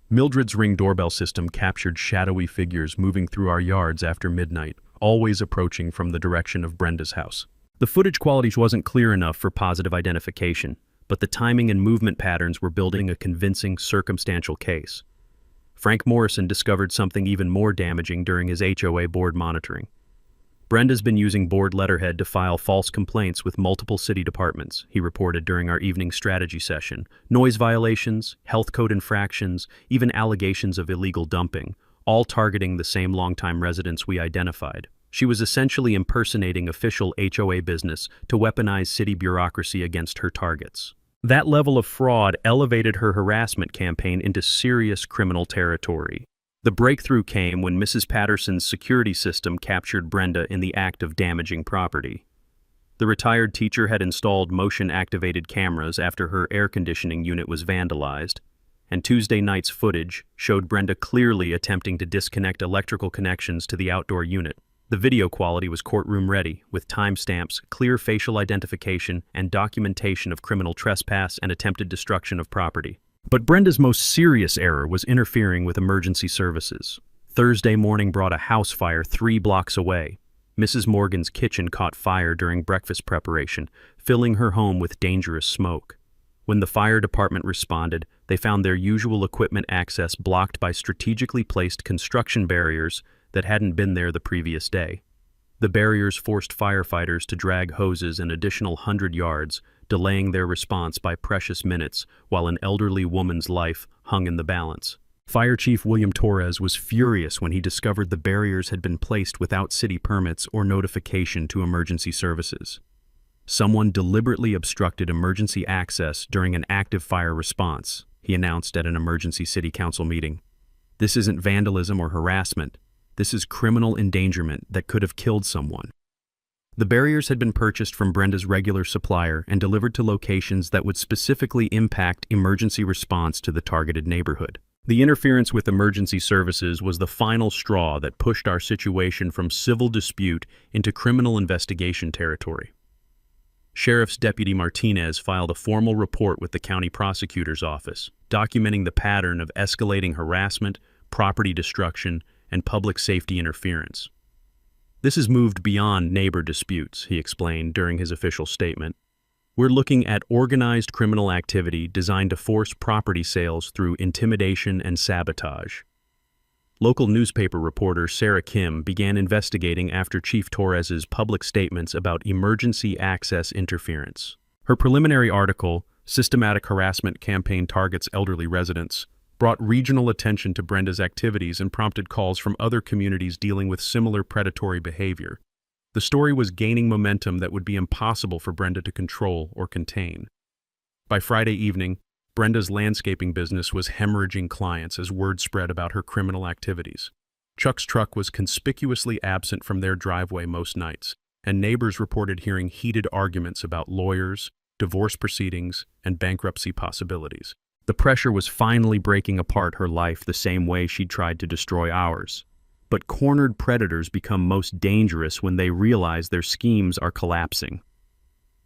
Mildred's Ring doorbell system captured shadowy figures moving through our yards after midnight, always approaching from the direction of Brenda's house. The footage quality wasn't clear enough for positive identification, but the timing and movement patterns were building a convincing circumstantial case. Frank Morrison discovered something even more damaging during his HOA board monitoring. Brenda's been using board letterhead to file false complaints with multiple city departments, he reported during our evening strategy session. Noise violations, health code infractions, even allegations of illegal dumping, all targeting the same longtime residents we identified. She was essentially impersonating official HOA business to weaponize city bureaucracy against her targets. That level of fraud elevated her harassment campaign into serious criminal territory. The breakthrough came when Mrs. Patterson's security system captured Brenda in the act of damaging property. The retired teacher had installed motion-activated cameras after her air conditioning unit was vandalized, and Tuesday night's footage showed Brenda clearly attempting to disconnect electrical connections to the outdoor unit. The video quality was courtroom-ready, with timestamps, clear facial identification, and documentation of criminal trespass and attempted destruction of property. But Brenda's most serious error was interfering with emergency services. Thursday morning brought a house fire 3 blocks away. Mrs. Morgan's kitchen caught fire during breakfast preparation, filling her home with dangerous smoke. When the fire department responded, they found their usual equipment access blocked by strategically placed construction barriers that hadn't been there the previous day. The barriers forced firefighters to drag hoses an additional 100 yards, delaying their response by precious minutes while an elderly woman's life hung in the balance. Fire Chief William Torres was furious when he discovered the barriers had been placed without city permits or notification to emergency services. Someone deliberately obstructed emergency access during an active fire response, he announced at an emergency city council meeting. This isn't vandalism or harassment. This is criminal endangerment that could have killed someone. The barriers had been purchased from Brenda's regular supplier and delivered to locations that would specifically impact emergency response to the targeted neighborhood. The interference with emergency services was the final straw that pushed our situation from civil dispute into criminal investigation territory. Sheriff's Deputy Martinez filed a formal report with the county prosecutor's office, documenting the pattern of escalating harassment, property destruction, and public safety interference. This has moved beyond neighbor disputes, he explained during his official statement. We're looking at organized criminal activity designed to force property sales through intimidation and sabotage. Local newspaper reporter Sarah Kim began investigating after Chief Torres's public statements about emergency access interference. Her preliminary article, Systematic Harassment Campaign Targets Elderly Residents, brought regional attention to Brenda's activities and prompted calls from other communities dealing with similar predatory behavior. The story was gaining momentum that would be impossible for Brenda to control or contain. By Friday evening, Brenda's landscaping business was hemorrhaging clients as word spread about her criminal activities. Chuck's truck was conspicuously absent from their driveway most nights, and neighbors reported hearing heated arguments about lawyers, divorce proceedings, and bankruptcy possibilities. The pressure was finally breaking apart her life the same way she'd tried to destroy ours. But cornered predators become most dangerous when they realize their schemes are collapsing.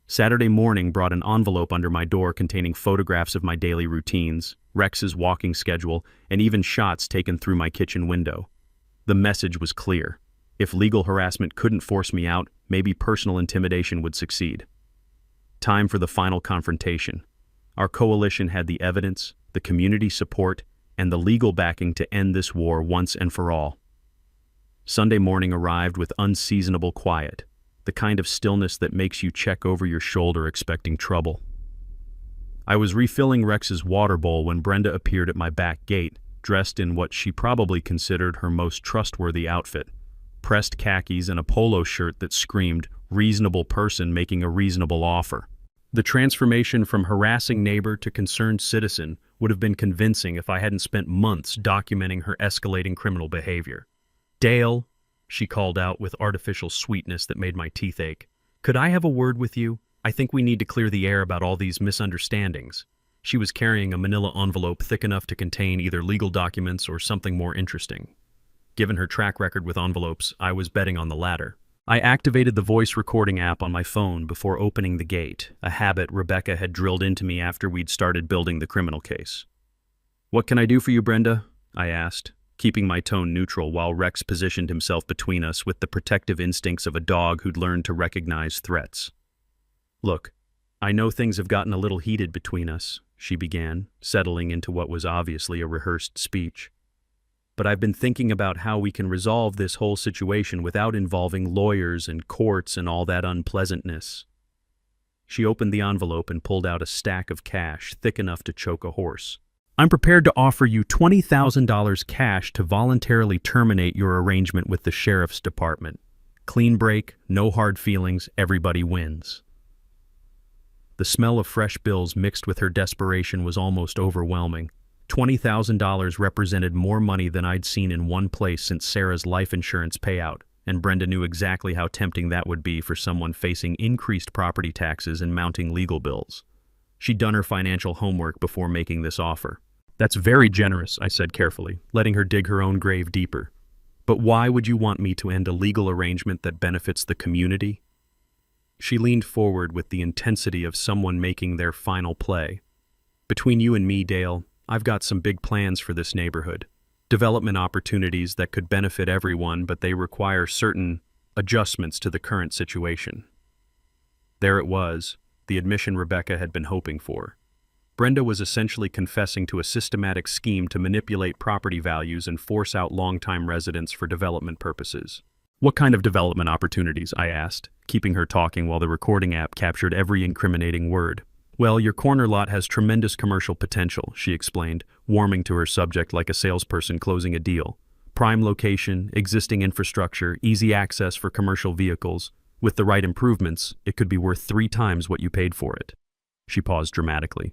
Saturday morning brought an envelope under my door containing photographs of my daily routines, Rex's walking schedule, and even shots taken through my kitchen window. The message was clear. If legal harassment couldn't force me out, maybe personal intimidation would succeed. Time for the final confrontation. Our coalition had the evidence, the community support, and the legal backing to end this war once and for all. Sunday morning arrived with unseasonable quiet, the kind of stillness that makes you check over your shoulder expecting trouble. I was refilling Rex's water bowl when Brenda appeared at my back gate, dressed in what she probably considered her most trustworthy outfit, pressed khakis and a polo shirt that screamed, "Reasonable person making a reasonable offer." The transformation from harassing neighbor to concerned citizen would have been convincing if I hadn't spent months documenting her escalating criminal behavior. "Dale," she called out with artificial sweetness that made my teeth ache, "could I have a word with you? I think we need to clear the air about all these misunderstandings." She was carrying a manila envelope thick enough to contain either legal documents or something more interesting. Given her track record with envelopes, I was betting on the latter. I activated the voice recording app on my phone before opening the gate, a habit Rebecca had drilled into me after we'd started building the criminal case. "What can I do for you, Brenda?" I asked, keeping my tone neutral while Rex positioned himself between us with the protective instincts of a dog who'd learned to recognize threats. "Look, I know things have gotten a little heated between us," she began, settling into what was obviously a rehearsed speech. "But I've been thinking about how we can resolve this whole situation without involving lawyers and courts and all that unpleasantness." She opened the envelope and pulled out a stack of cash thick enough to choke a horse. "I'm prepared to offer you $20,000 cash to voluntarily terminate your arrangement with the sheriff's department. Clean break, no hard feelings, everybody wins." The smell of fresh bills mixed with her desperation was almost overwhelming. $20,000 represented more money than I'd seen in one place since Sarah's life insurance payout, and Brenda knew exactly how tempting that would be for someone facing increased property taxes and mounting legal bills. She'd done her financial homework before making this offer. "That's very generous," I said carefully, letting her dig her own grave deeper. "But why would you want me to end a legal arrangement that benefits the community?" She leaned forward with the intensity of someone making their final play. "Between you and me, Dale, I've got some big plans for this neighborhood. Development opportunities that could benefit everyone, but they require certain adjustments to the current situation." There it was, the admission Rebecca had been hoping for. Brenda was essentially confessing to a systematic scheme to manipulate property values and force out longtime residents for development purposes. "What kind of development opportunities?" I asked, keeping her talking while the recording app captured every incriminating word. "Well, your corner lot has tremendous commercial potential," she explained, warming to her subject like a salesperson closing a deal. "Prime location, existing infrastructure, easy access for commercial vehicles. With the right improvements, it could be worth 3 times what you paid for it." She paused dramatically.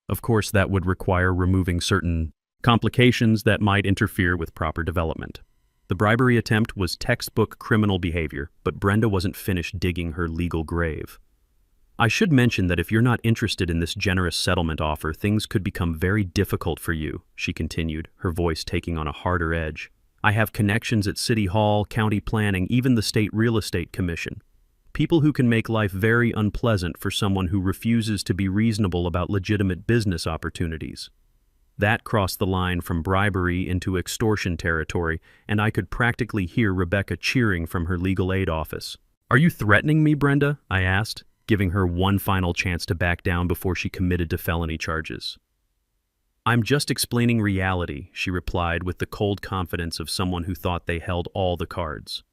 "Of course, that would require removing certain complications that might interfere with proper development." The bribery attempt was textbook criminal behavior, but Brenda wasn't finished digging her legal grave. "I should mention that if you're not interested in this generous settlement offer, things could become very difficult for you," she continued, her voice taking on a harder edge. "I have connections at City Hall, County Planning, even the State Real Estate Commission. People who can make life very unpleasant for someone who refuses to be reasonable about legitimate business opportunities." That crossed the line from bribery into extortion territory, and I could practically hear Rebecca cheering from her legal aid office. "Are you threatening me, Brenda?" I asked, giving her one final chance to back down before she committed to felony charges. "I'm just explaining reality," she replied with the cold confidence of someone who thought they held all the cards.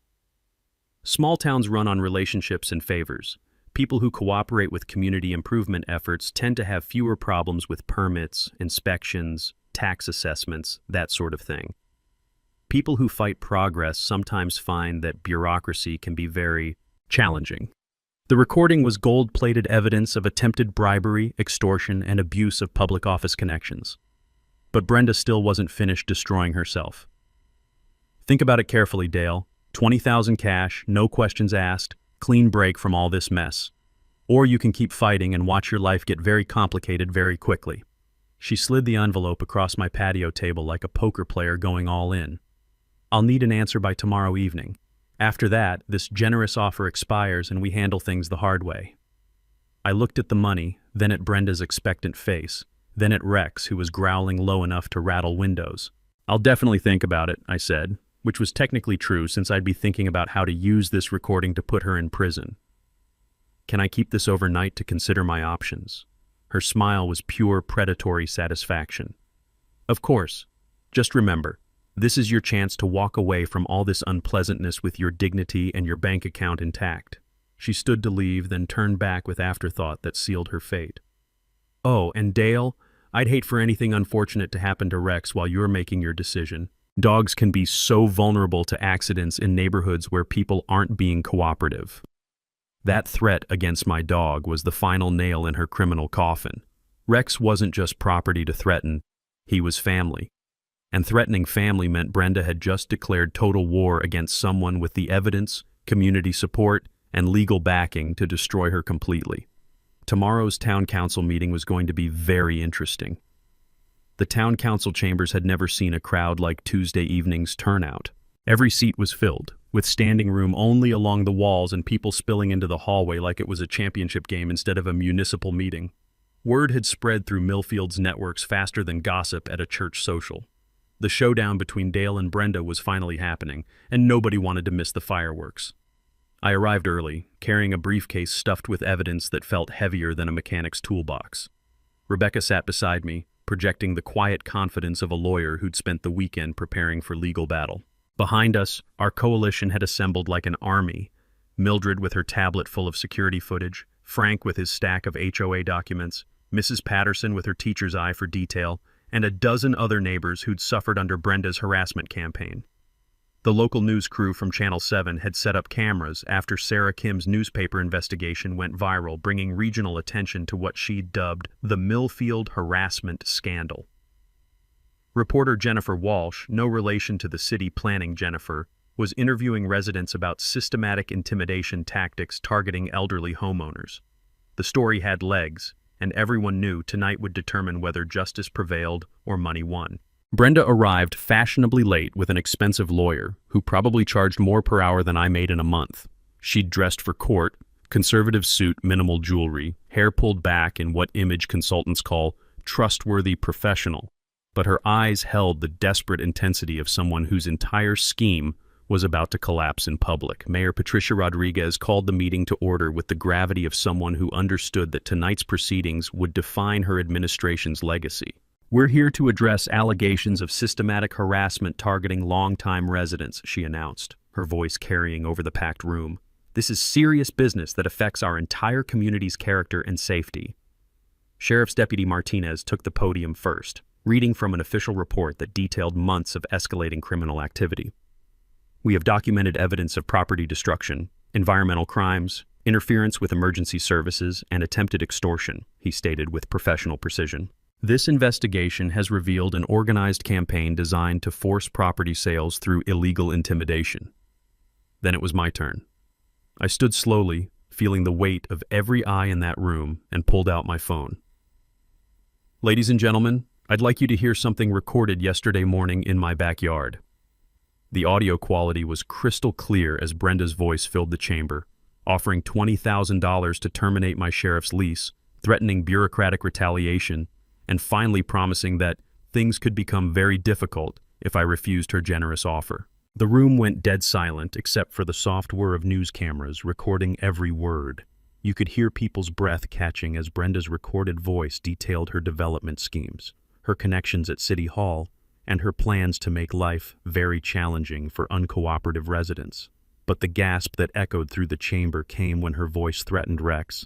"Small towns run on relationships and favors. People who cooperate with community improvement efforts tend to have fewer problems with permits, inspections, tax assessments, that sort of thing. People who fight progress sometimes find that bureaucracy can be very challenging." The recording was gold-plated evidence of attempted bribery, extortion, and abuse of public office connections. But Brenda still wasn't finished destroying herself. "Think about it carefully, Dale. 20,000 cash, no questions asked, clean break from all this mess. Or you can keep fighting and watch your life get very complicated very quickly." She slid the envelope across my patio table like a poker player going all in. "I'll need an answer by tomorrow evening. After that, this generous offer expires and we handle things the hard way." I looked at the money, then at Brenda's expectant face, then at Rex, who was growling low enough to rattle windows. "I'll definitely think about it," I said, which was technically true since I'd be thinking about how to use this recording to put her in prison. "Can I keep this overnight to consider my options?" Her smile was pure predatory satisfaction. "Of course. Just remember, this is your chance to walk away from all this unpleasantness with your dignity and your bank account intact." She stood to leave, then turned back with afterthought that sealed her fate. "Oh, and Dale, I'd hate for anything unfortunate to happen to Rex while you're making your decision. Dogs can be so vulnerable to accidents in neighborhoods where people aren't being cooperative." That threat against my dog was the final nail in her criminal coffin. Rex wasn't just property to threaten, he was family. And threatening family meant Brenda had just declared total war against someone with the evidence, community support, and legal backing to destroy her completely. Tomorrow's town council meeting was going to be very interesting. The town council chambers had never seen a crowd like Tuesday evening's turnout. Every seat was filled, with standing room only along the walls and people spilling into the hallway like it was a championship game instead of a municipal meeting. Word had spread through Millfield's networks faster than gossip at a church social. The showdown between Dale and Brenda was finally happening, and nobody wanted to miss the fireworks. I arrived early, carrying a briefcase stuffed with evidence that felt heavier than a mechanic's toolbox. Rebecca sat beside me, projecting the quiet confidence of a lawyer who'd spent the weekend preparing for legal battle. Behind us, our coalition had assembled like an army. Mildred with her tablet full of security footage, Frank with his stack of HOA documents, Mrs. Patterson with her teacher's eye for detail, and a dozen other neighbors who'd suffered under Brenda's harassment campaign. The local news crew from Channel 7 had set up cameras after Sarah Kim's newspaper investigation went viral, bringing regional attention to what she'd dubbed the Millfield harassment scandal. Reporter Jennifer Walsh, no relation to the city planning Jennifer, was interviewing residents about systematic intimidation tactics targeting elderly homeowners. The story had legs, and everyone knew tonight would determine whether justice prevailed or money won. Brenda arrived fashionably late with an expensive lawyer who probably charged more per hour than I made in a month. She'd dressed for court, conservative suit, minimal jewelry, hair pulled back in what image consultants call trustworthy professional. But her eyes held the desperate intensity of someone whose entire scheme was about to collapse in public. Mayor Patricia Rodriguez called the meeting to order with the gravity of someone who understood that tonight's proceedings would define her administration's legacy. "We're here to address allegations of systematic harassment targeting longtime residents," she announced, her voice carrying over the packed room. "This is serious business that affects our entire community's character and safety." Sheriff's Deputy Martinez took the podium first, reading from an official report that detailed months of escalating criminal activity. "We have documented evidence of property destruction, environmental crimes, interference with emergency services, and attempted extortion," he stated with professional precision. "This investigation has revealed an organized campaign designed to force property sales through illegal intimidation." Then it was my turn. I stood slowly, feeling the weight of every eye in that room, and pulled out my phone. "Ladies and gentlemen, I'd like you to hear something recorded yesterday morning in my backyard." The audio quality was crystal clear as Brenda's voice filled the chamber, offering $20,000 to terminate my sheriff's lease, threatening bureaucratic retaliation, and finally promising that things could become very difficult if I refused her generous offer. The room went dead silent except for the soft whir of news cameras recording every word. You could hear people's breath catching as Brenda's recorded voice detailed her development schemes, her connections at City Hall, and her plans to make life very challenging for uncooperative residents. But the gasp that echoed through the chamber came when her voice threatened Rex.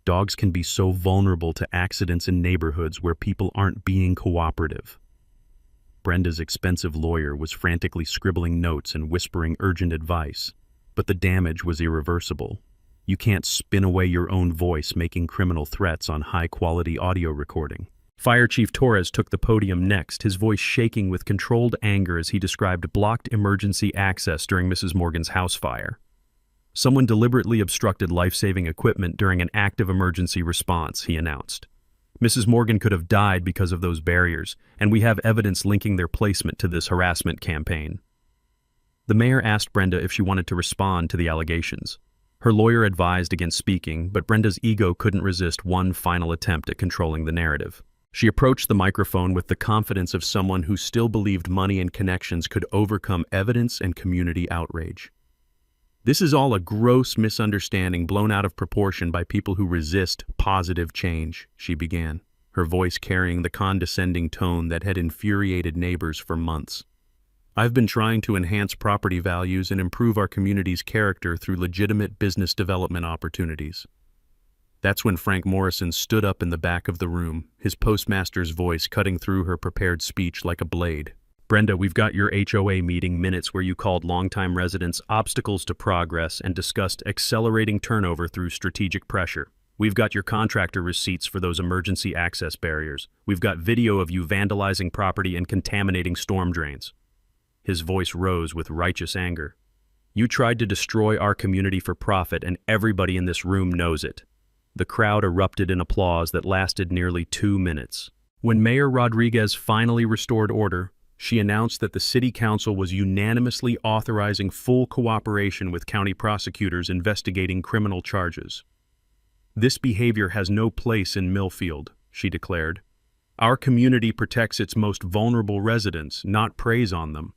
Dogs can be so vulnerable to accidents in neighborhoods where people aren't being cooperative. Brenda's expensive lawyer was frantically scribbling notes and whispering urgent advice, but the damage was irreversible. You can't spin away your own voice making criminal threats on high-quality audio recording. Fire Chief Torres took the podium next, his voice shaking with controlled anger as he described blocked emergency access during Mrs. Morgan's house fire. "Someone deliberately obstructed life-saving equipment during an active emergency response," he announced. "Mrs. Morgan could have died because of those barriers, and we have evidence linking their placement to this harassment campaign." The mayor asked Brenda if she wanted to respond to the allegations. Her lawyer advised against speaking, but Brenda's ego couldn't resist one final attempt at controlling the narrative. She approached the microphone with the confidence of someone who still believed money and connections could overcome evidence and community outrage. "This is all a gross misunderstanding blown out of proportion by people who resist positive change," she began, her voice carrying the condescending tone that had infuriated neighbors for months. "I've been trying to enhance property values and improve our community's character through legitimate business development opportunities." That's when Frank Morrison stood up in the back of the room, his postmaster's voice cutting through her prepared speech like a blade. "Brenda, we've got your HOA meeting minutes where you called longtime residents obstacles to progress and discussed accelerating turnover through strategic pressure. We've got your contractor receipts for those emergency access barriers. We've got video of you vandalizing property and contaminating storm drains." His voice rose with righteous anger. "You tried to destroy our community for profit, and everybody in this room knows it." The crowd erupted in applause that lasted nearly 2 minutes. When Mayor Rodriguez finally restored order, She announced that the city council was unanimously authorizing full cooperation with county prosecutors investigating criminal charges. "This behavior has no place in Millfield," she declared. "Our community protects its most vulnerable residents, not preys on them."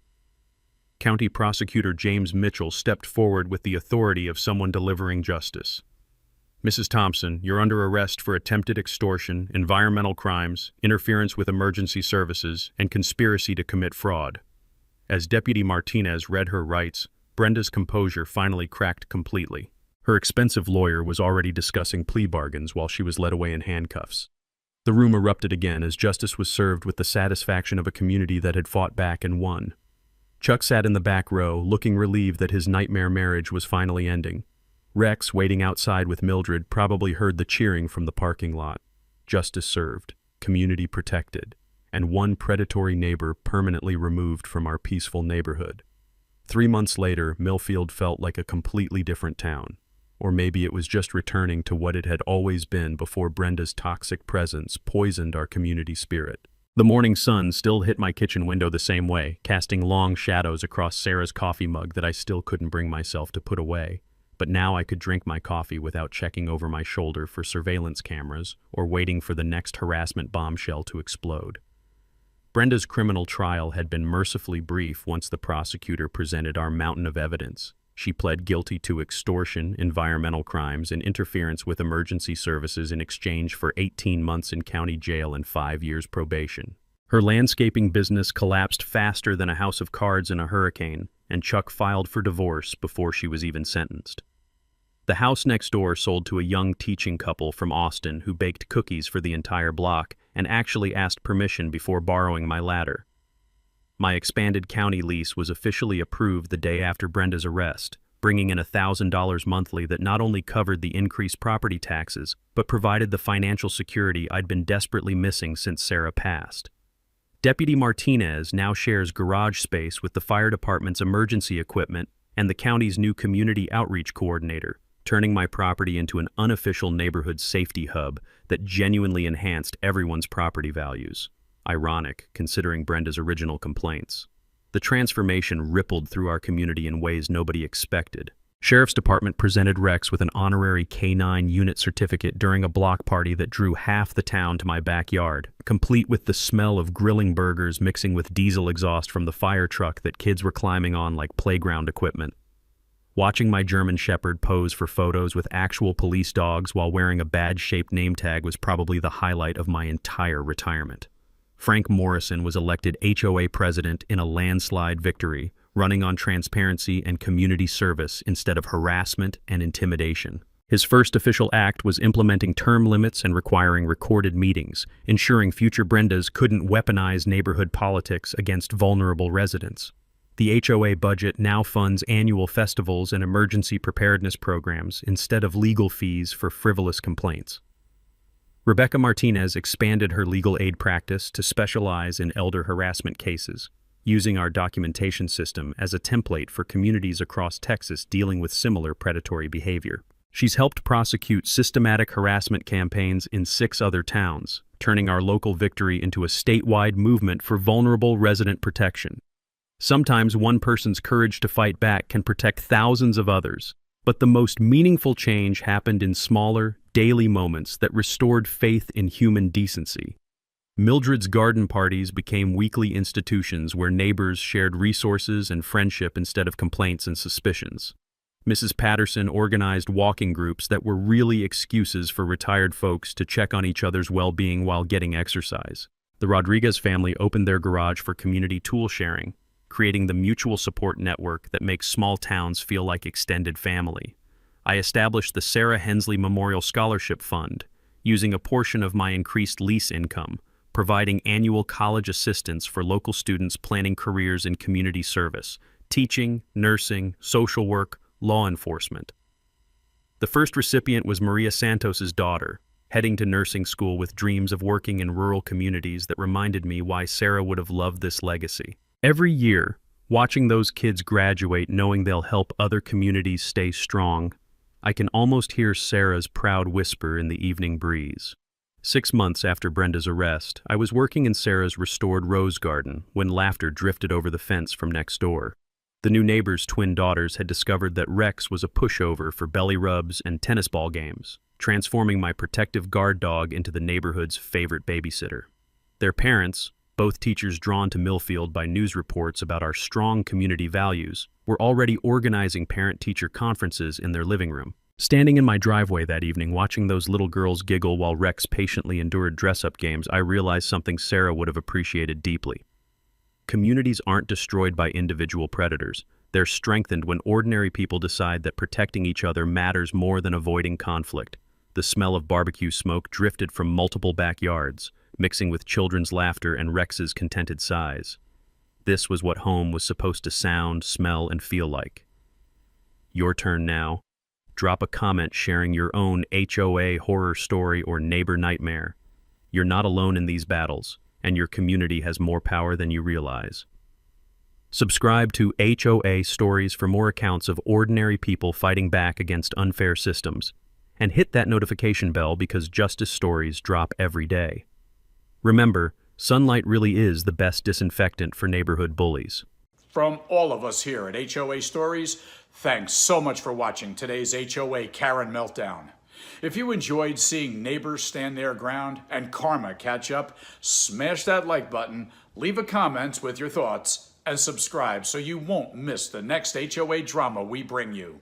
County Prosecutor James Mitchell stepped forward with the authority of someone delivering justice. "Mrs. Thompson, you're under arrest for attempted extortion, environmental crimes, interference with emergency services, and conspiracy to commit fraud." As Deputy Martinez read her rights, Brenda's composure finally cracked completely. Her expensive lawyer was already discussing plea bargains while she was led away in handcuffs. The room erupted again as justice was served with the satisfaction of a community that had fought back and won. Chuck sat in the back row, looking relieved that his nightmare marriage was finally ending. Rex, waiting outside with Mildred, probably heard the cheering from the parking lot. Justice served, community protected, and one predatory neighbor permanently removed from our peaceful neighborhood. 3 months later, Millfield felt like a completely different town. Or maybe it was just returning to what it had always been before Brenda's toxic presence poisoned our community spirit. The morning sun still hit my kitchen window the same way, casting long shadows across Sarah's coffee mug that I still couldn't bring myself to put away. But now I could drink my coffee without checking over my shoulder for surveillance cameras or waiting for the next harassment bombshell to explode. Brenda's criminal trial had been mercifully brief once the prosecutor presented our mountain of evidence. She pled guilty to extortion, environmental crimes, and interference with emergency services in exchange for 18 months in county jail and 5 years probation. Her landscaping business collapsed faster than a house of cards in a hurricane, and Chuck filed for divorce before she was even sentenced. The house next door sold to a young teaching couple from Austin who baked cookies for the entire block and actually asked permission before borrowing my ladder. My expanded county lease was officially approved the day after Brenda's arrest, bringing in $1,000 monthly that not only covered the increased property taxes, but provided the financial security I'd been desperately missing since Sarah passed. Deputy Martinez now shares garage space with the fire department's emergency equipment and the county's new community outreach coordinator, turning my property into an unofficial neighborhood safety hub that genuinely enhanced everyone's property values. Ironic, considering Brenda's original complaints. The transformation rippled through our community in ways nobody expected. Sheriff's Department presented Rex with an honorary K-9 unit certificate during a block party that drew half the town to my backyard, complete with the smell of grilling burgers mixing with diesel exhaust from the fire truck that kids were climbing on like playground equipment. Watching my German Shepherd pose for photos with actual police dogs while wearing a badge-shaped name tag was probably the highlight of my entire retirement. Frank Morrison was elected HOA president in a landslide victory, running on transparency and community service instead of harassment and intimidation. His first official act was implementing term limits and requiring recorded meetings, ensuring future Brendas couldn't weaponize neighborhood politics against vulnerable residents. The HOA budget now funds annual festivals and emergency preparedness programs instead of legal fees for frivolous complaints. Rebecca Martinez expanded her legal aid practice to specialize in elder harassment cases, using our documentation system as a template for communities across Texas dealing with similar predatory behavior. She's helped prosecute systematic harassment campaigns in 6 other towns, turning our local victory into a statewide movement for vulnerable resident protection. Sometimes one person's courage to fight back can protect thousands of others, but the most meaningful change happened in smaller, daily moments that restored faith in human decency. Mildred's garden parties became weekly institutions where neighbors shared resources and friendship instead of complaints and suspicions. Mrs. Patterson organized walking groups that were really excuses for retired folks to check on each other's well-being while getting exercise. The Rodriguez family opened their garage for community tool sharing, creating the mutual support network that makes small towns feel like extended family. I established the Sarah Hensley Memorial Scholarship Fund, using a portion of my increased lease income, providing annual college assistance for local students planning careers in community service, teaching, nursing, social work, law enforcement. The first recipient was Maria Santos's daughter, heading to nursing school with dreams of working in rural communities that reminded me why Sarah would have loved this legacy. Every year, watching those kids graduate knowing they'll help other communities stay strong, I can almost hear Sarah's proud whisper in the evening breeze. 6 months after Brenda's arrest, I was working in Sarah's restored rose garden when laughter drifted over the fence from next door. The new neighbor's twin daughters had discovered that Rex was a pushover for belly rubs and tennis ball games, transforming my protective guard dog into the neighborhood's favorite babysitter. Their parents, both teachers drawn to Millfield by news reports about our strong community values, were already organizing parent-teacher conferences in their living room. Standing in my driveway that evening, watching those little girls giggle while Rex patiently endured dress-up games, I realized something Sarah would have appreciated deeply. Communities aren't destroyed by individual predators. They're strengthened when ordinary people decide that protecting each other matters more than avoiding conflict. The smell of barbecue smoke drifted from multiple backyards, mixing with children's laughter and Rex's contented sighs. This was what home was supposed to sound, smell, and feel like. Your turn now. Drop a comment sharing your own HOA horror story or neighbor nightmare. You're not alone in these battles, and your community has more power than you realize. Subscribe to HOA Stories for more accounts of ordinary people fighting back against unfair systems, and hit that notification bell because justice stories drop every day. Remember, sunlight really is the best disinfectant for neighborhood bullies. From all of us here at HOA Stories, thanks so much for watching today's HOA Karen Meltdown. If you enjoyed seeing neighbors stand their ground and karma catch up, smash that like button, leave a comment with your thoughts, and subscribe so you won't miss the next HOA drama we bring you.